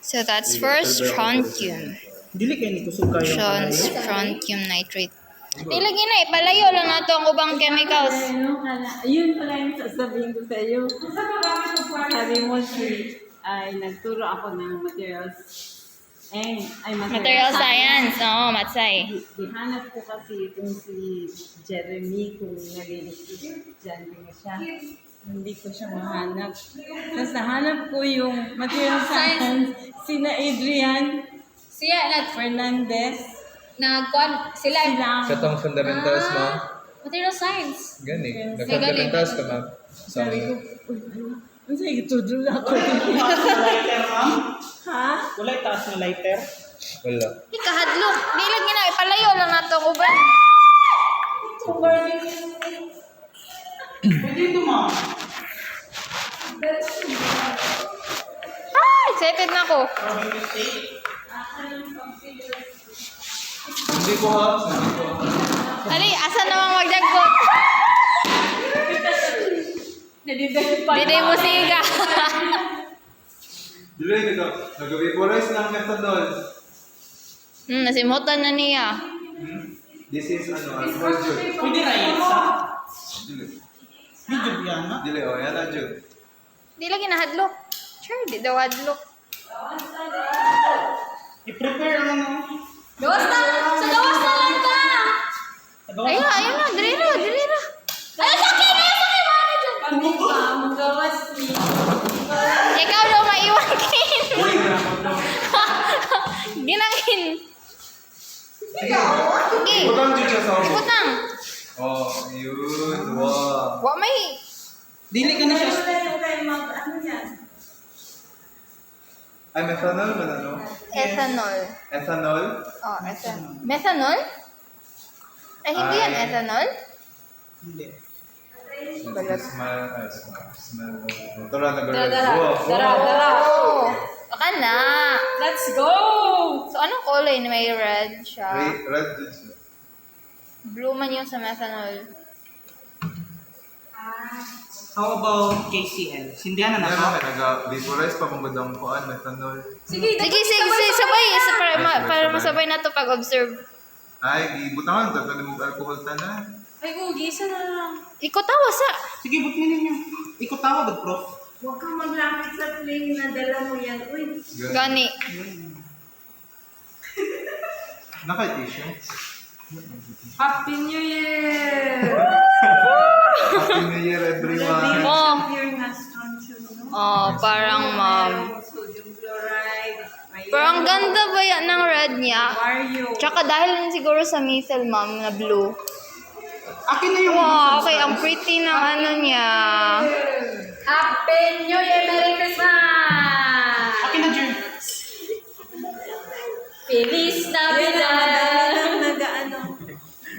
So that's for strontium. Dili kay ni kusog kayo. Strontium nitrate. Lagi na, ipalayo lang nato ang ubang chemicals. Yun pala yung sasabihin ko sa iyo. Sabi mo ay nagturo ako ng materials. Material science. Oo, matsay. Dihanap ko kasi itong si Jeremy kung nag-electric dyan siya. Hindi ko siya mahanap. Tapos nahanap ko yung material science, sina Adrian, Fernandez. Sila. Katong fundamentals mo. Material science. Gani. Nag-fundamentals ka ma'am. Sabi ko, ano sa'yo, itudol ako. Ha? Wala taas na lighter. Wala. Ikahadlok. Di lagi na, ipalayo lang nato ang uban. Pwede ito ma'am. Excited na ako. Hindi ko ha. Ali, asa namang magdagot? Diday mo siga. Dili, nag-vaporize ng methanol. Nasimutan na niya. This is alcohol juice. Pwede na isa. Dili. Video yan na. Dili, yan na juice. Di lagi na hadlok. Sure, di daw hadlok. I-prepare lang no. Gawas na! Sa gawas na lang ka! Ayun na, dili na. Ay, sakit! Mana dyan? Kami pa, magawas niya. Ikaw daw maiwan kin. Dili na ako to. Ginangin. Sige. Sige. Butang juice siya sa ako. Putang. Oh, yun. Wow. Wa may. Dili ka na siya. Ano yan? Ay, methanol ba na no? Ethanol. Ethanol? Oh, ethanol. Methanol? Ay, hindi yan ethanol? Hindi. Smell. Tara, nag-red. Dara. Oh. Baka na. Let's go! So, anong kulay na may red siya? Red juice. Blue man yung sa methanol. How about KCL? Sindihan na Yan na naman, nag-vaporize pa kung badang kuan, methanol. Sige, sabay. Para masabay na to pag-observe. Ay, ibutangan, dagdag mo alcohol na. Ay, gisa na lang. Ikaw tawa sa. Sige, butin ninyo. Ikaw tawag, prof. Huwag kang maglapit sa plane na dala mo yan. Uy, Gani. Naka-tissue. Happy New Year! Happy New Year, everyone. Oh. Pure na strontium, no? Oh, parang ma'am. Sodium chloride. Parang ganda ba yan ng red niya? Mario. Tsaka dahil din siguro sa methyl ma'am na blue. Akin na yung Wow, okay. Ang pretty ng ano niya. Happy New Year! Merry Christmas! Akin na, Jer. Feliz Navidad!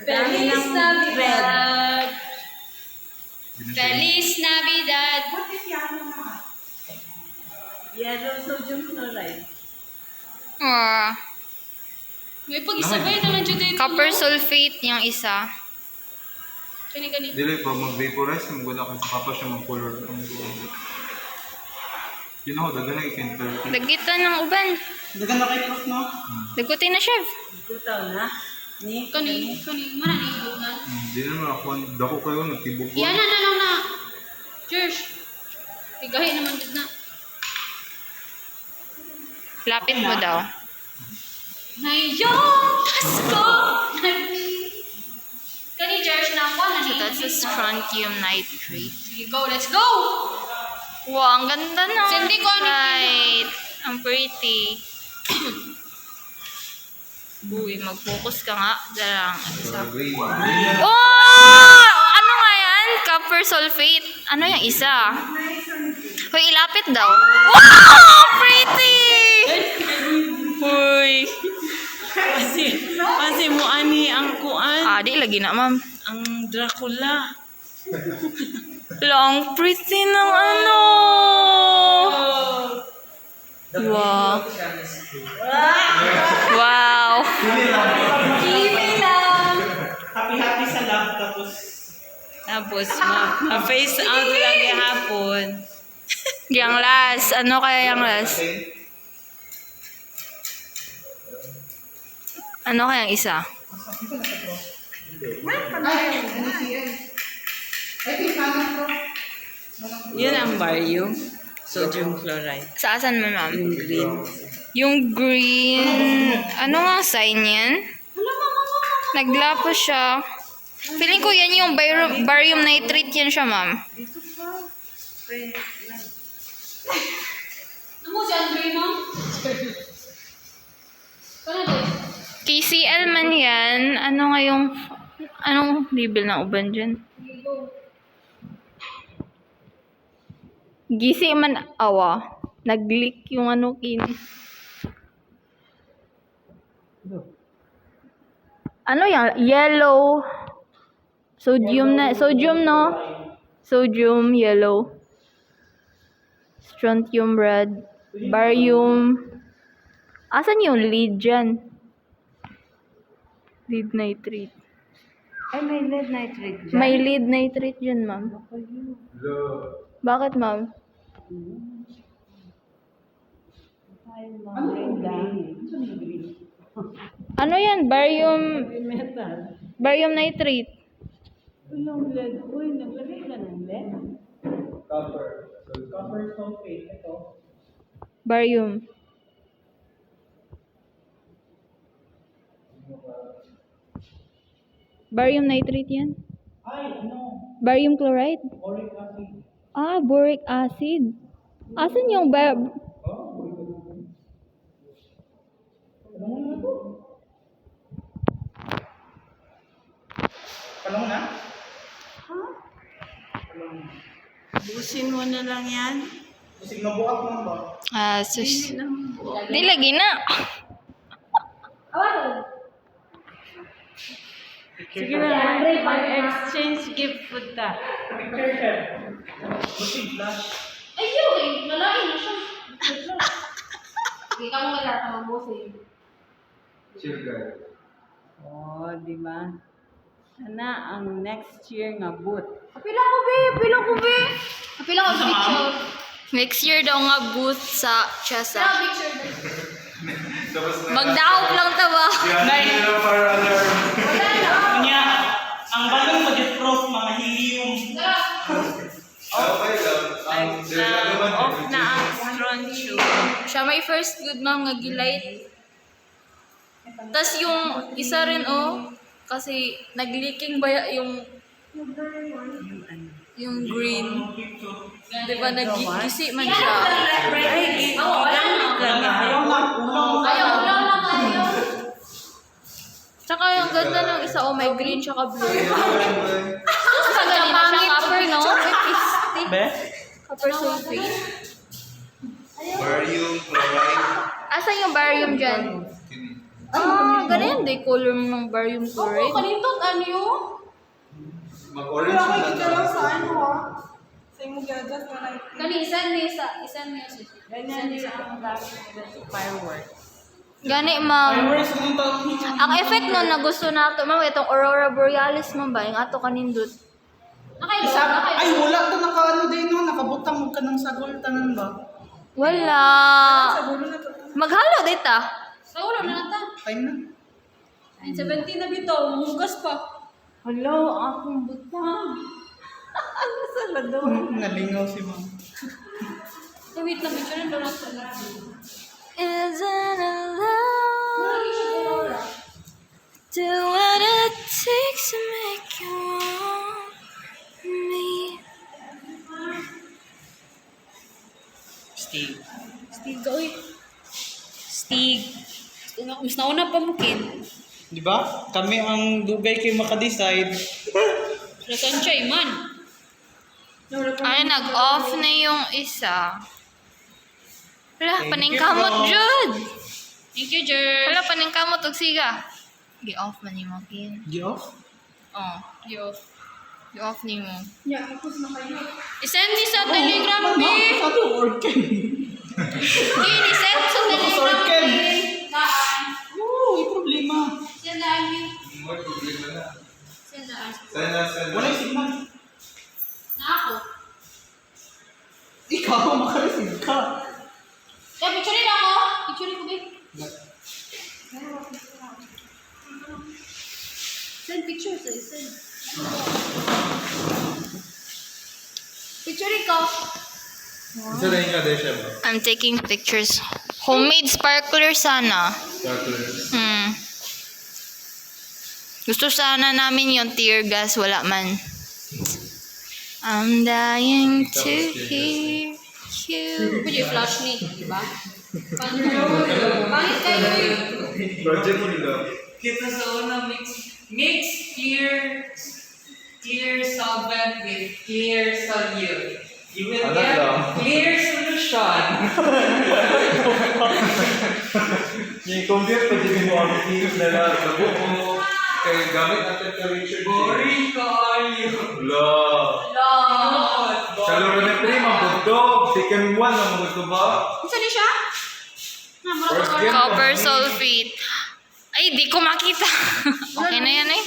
Feliz Navidad! Feliz Navidad! What is yellow naman? Yellow sodium chloride. Ah, May pag-isabay naman dyan dito. copper sulfate yung isa. Gani. Dili pa, mag-vaporize, maguna kasi papa siya mag-color. Yun ako, dagan na ikinter. Dagitan ng uban. Dagan na kay prof, no? Dagutin na chef. Ito na. Ni? Kani, mana ni ibot na. Hindi naman ako, dako kayo, nagtibok ko. Yan na. Cheers. Tigahi naman dyan na. Lapit mo daw. Ngayong Pasko! Kani, Cheers na ako. So that's a strontium nitrate. Sige, go. Let's go! Wow, ang ganda ng Hindi ko ano night. Ang pretty. Uy, mag-focus ka nga. Darang. Green. Oh! Ano nga yan? Copper sulfate. Ano yung isa? Hoy, ilapit daw. Wow! Pretty! Uy. Kasi mo ani ang kuan, Di lagi na, ma'am. ang Dracula. Long pretty ng ano. Wow. Wow. Kimi lang! Happy sa lab, tapos Tapos, ma-face out lagi hapon. Yang last. Ano kaya yung last? Ano kaya yung isa? Yun ang barium. Sodium chloride. Saan mo, ma'am? Yung green. Yung green... Ano nga sign yan? Naglapos siya. Feeling ko yan yung barium nitrate yan siya, ma'am. Ano mo si Andre, no? Ano din? KCL man yan. Ano nga yung... Anong label ng uban dyan? Gisi man awa. Nag-leak yung ano kini. Ano yan? Yellow. Sodium na. Sodium, no? Sodium, yellow. Strontium red. Barium. Asan yung lead dyan? Lead nitrate. Ay, may lead nitrate dyan. May lead nitrate dyan, ma'am. Bakit, ma'am? Ano yan? Barium... Metal. Barium nitrate. Yung lead. Uy, naglagay ka ng lead? Copper sulfate. Ito. Barium. Barium nitrate yan? Ay, ano? Barium chloride? Boric acid. Ah, boric acid. Asan yung Palong na? Busin mo na lang yan. Busig na buhat mo ba? sus. Di lagi na. Sige na, mag-exchange gift food ta. Busig flash. Ay, yun eh. Lalain na siya. Hindi ka mo kailangan mo eh. Chill guys. Oh, di ba? Sana ang next year nga boot. Kapila ko, be. Kapila ko, be. Kapila ko sa picture. Next year daw nga booth sa Chesa. Sa picture. Tapos na. Magdaog lang tawa. Yan na para alarm. Wala na. Kanya, ang balong mag-prof, mga helium. Tara. Okay lang. Ang Off na ang strontium. Siya may first good ma'am nga gilight. Tas yung isa rin kasi nag-leaking ba yung green. Di ba nag-gisi man siya. Ay, gigamit ka na. Ayaw, ulang lang tayo. Tsaka yung ganda ng isa, may green tsaka blue. Sa ganina siya copper, no? Be? Copper sulfate. Barium chloride. Asan yung barium dyan? Ah, ganyan di color ng barium Oo, chloride. kalimutan ano yun? Mag-orange na lang. Kani, isan niya. Ganyan din ang gamit nila sa fireworks. Gani, ma'am. Fireworks, anong tawag niyo? Ang effect nun na gusto nato, ma'am, itong aurora borealis, ma'am ba? Yung ato kanindot. Nakailan? Ay, wala to naka-ano din no, nakabutang mo ka ng sagol, tanan ba? Wala. Maghalo dita. Sa ulo na nata. Time na. 17 na bitaw, mugas pa. Hello, akong butang. Ano sa lado? Nalingaw si ma'am. Eh, wait lang, picture na doon natin. Isn't it love? Do what it takes to make you want me. Steve. Stig ka, uy. Stig. Mas nauna pa mo, Ken. Di ba? Kami ang dugay kay makadecide. Rasan siya, man. Ay, nag-off na yung isa. Wala, Thank paningkamot, you, Jude. Thank you, Jer. Wala, paningkamot, og siga. Gi-off man ni mo, Kin. Di off? Oh, Yo. gi-off ni mo. I-send ni sa Telegram, B. Sa to, organ. Kin, isend sa Telegram. Organ. Saan? Oo, may problema. Send na, B. May problema na. Send na. Sana. Wala yung signal. Na ako. Ikaw Ako makarisid ka. Kaya picturein ako. Picturein ko, babe. Send pictures, send. Picturein ko. Isa na yung kadesya ba? I'm taking pictures. Homemade sparkler sana. Calculus. Gusto sana namin yung tear gas, wala man. I'm dying to hear you. Pwede yung flash ni, di ba? Pangit kayo eh. Project nila. Kita sa una, mix clear solvent with clear solute. You will Ano get lang? clear solution. Yung compute pa din mo ang team na lang. Sabi mo, kaya gamit natin ka Richard. Boring kayo. Wala. Lord. Kaloro na prima, bugdog. Second one, ang gusto ba? Saan ni siya? First game. Copper sulfate. Ay, di ko makita. Okay na yan eh.